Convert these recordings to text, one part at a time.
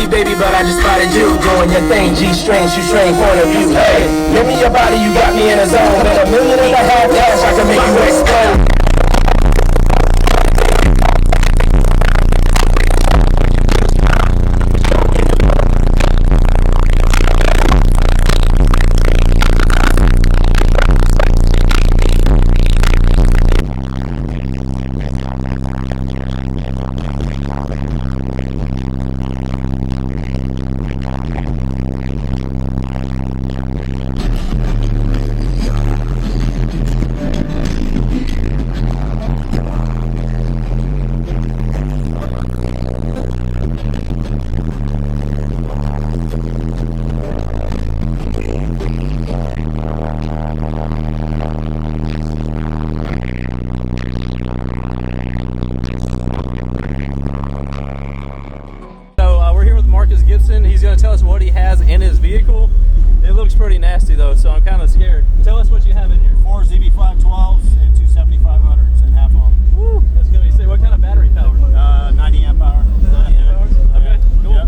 me, baby, but I just spotted you doing your thing. G-string, shoestring, point of view. Hey, give me your body, you got me in a zone. And $1.5 million cash, I can make you explode. Gibson. He's going to tell us what he has in his vehicle. It looks pretty nasty though, so I'm kind of scared. Tell us what you have in here. 4 ZB512s and 2 7500s and half on. Woo, that's going to be sick. What kind of battery power? 90 amp hour. 90 amp hours? Okay, cool. Yep.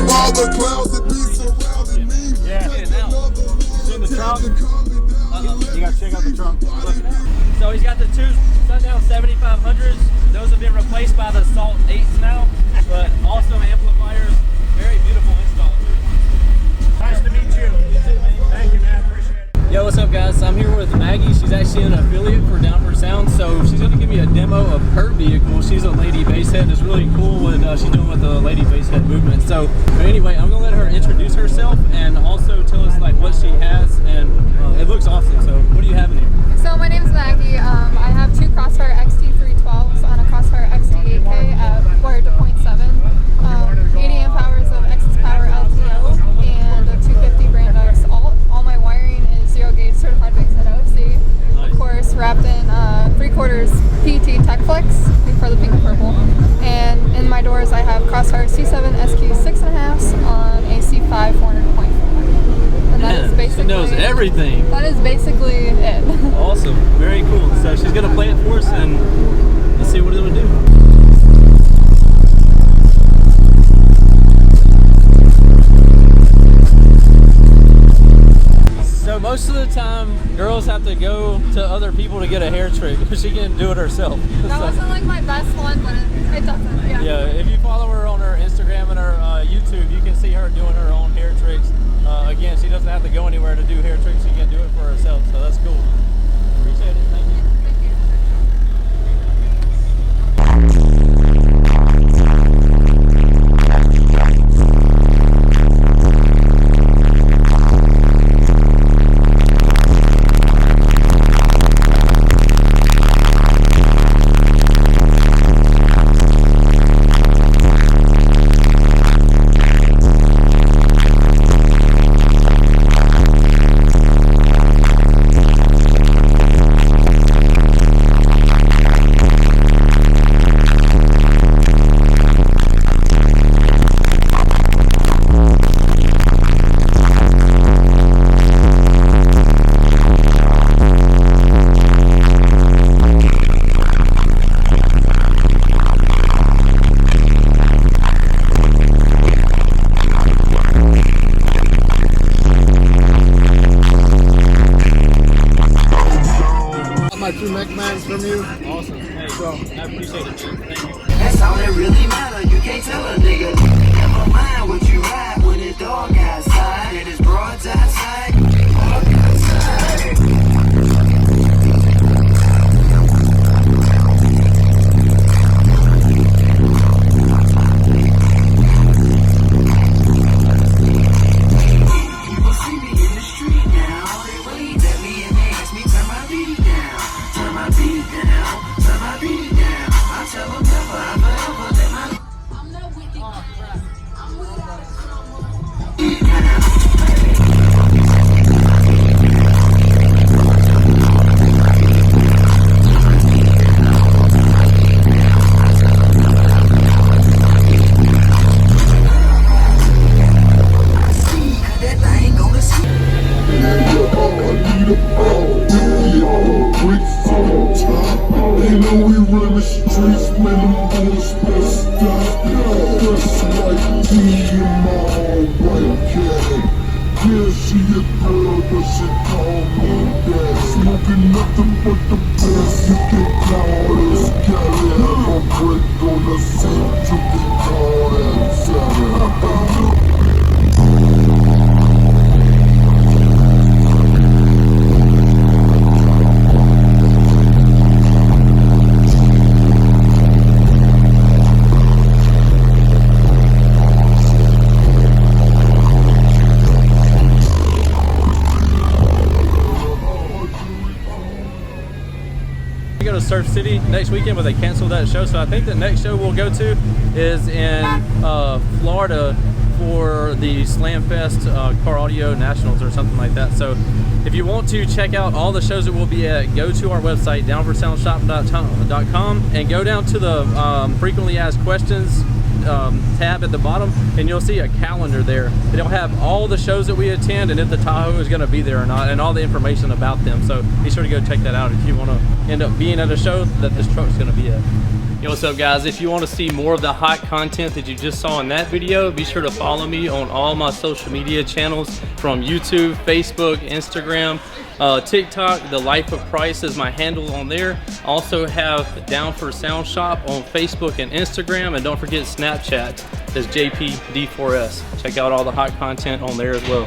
All the clouds that be surrounding me. Yeah. See the trunk? You gotta check out the trunk. So he's got the two Sundown 7500s. Those have been replaced by the Salt 8s now, but awesome amplifiers. Very beautiful install. Nice to meet you. You too, man. Thank you, man. Appreciate it. Yo, what's up, guys? I'm here with Maggie. She's actually an affiliate for Downward Sound, so she's going to give me a demo of her vehicle. She's a lady bass head. It's really cool what she's doing with the lady bass head movement. So, but anyway, I'm going to let her introduce herself and also tell us like what she has, and it looks awesome. So, what do you have in here? So my name is Maggie. I have two CROSSFIRE XT312s on a CROSSFIRE XT8K at wired to 0.7, 80 amp hours of excess power LTO, and a 250 brand X alt. All my wiring is 0 gauge certified bass head OFC. Nice. Of course, wrapped in 3/4 PET Tech Flex for the pink and purple. And in my doors, I have CROSSFIRE C7 SQ 6.5s on a C5 400.4. And that is basically, she knows everything. That is basically it. Awesome. Very cool. So she's going to play it for us, and let's see what it's going to do. So most of the time, girls have to go to other people to get a hair trick, but she can do it herself. That wasn't like my best one, but it doesn't. Yeah. Yeah, if you follow her on her Instagram and her YouTube, you can see her doing her own hair tricks. Again, she doesn't have to go anywhere to do hair tricks. She can do it for herself, so that's cool. Appreciate it. Thank you. From you. Awesome. Hey, bro, I appreciate it, dude. Thank you. That's all that really matter. You can't tell a nigga. Never mind what you ride when it's dark outside. It is broad outside. Dark outside. Yeah, we run the streets, man, them bullets bust up. That's like me and my white cat. Yeah, she a girl, but she call me dad. Smoking nothing but the best, you can call this Cali. Have a break on the seat, you can call that Sally. Go to Surf City next weekend, but they canceled that show. So I think the next show we'll go to is in Florida for the Slam Fest Car Audio Nationals or something like that. So if you want to check out all the shows that we'll be at, go to our website, downforsoundshop.com, and go down to the frequently asked questions tab at the bottom, and you'll see a calendar there. It'll have all the shows that we attend and if the Tahoe is going to be there or not, and all the information about them. So be sure to go check that out if you want to end up being at a show that this truck's going to be at. Yo, what's up guys? If you want to see more of the hot content that you just saw in that video, be sure to follow me on all my social media channels, from YouTube, Facebook, Instagram, TikTok. The Life of Price is my handle on there. Also have Down for Sound Shop on Facebook and Instagram, and don't forget Snapchat is JPD4S. Check out all the hot content on there as well.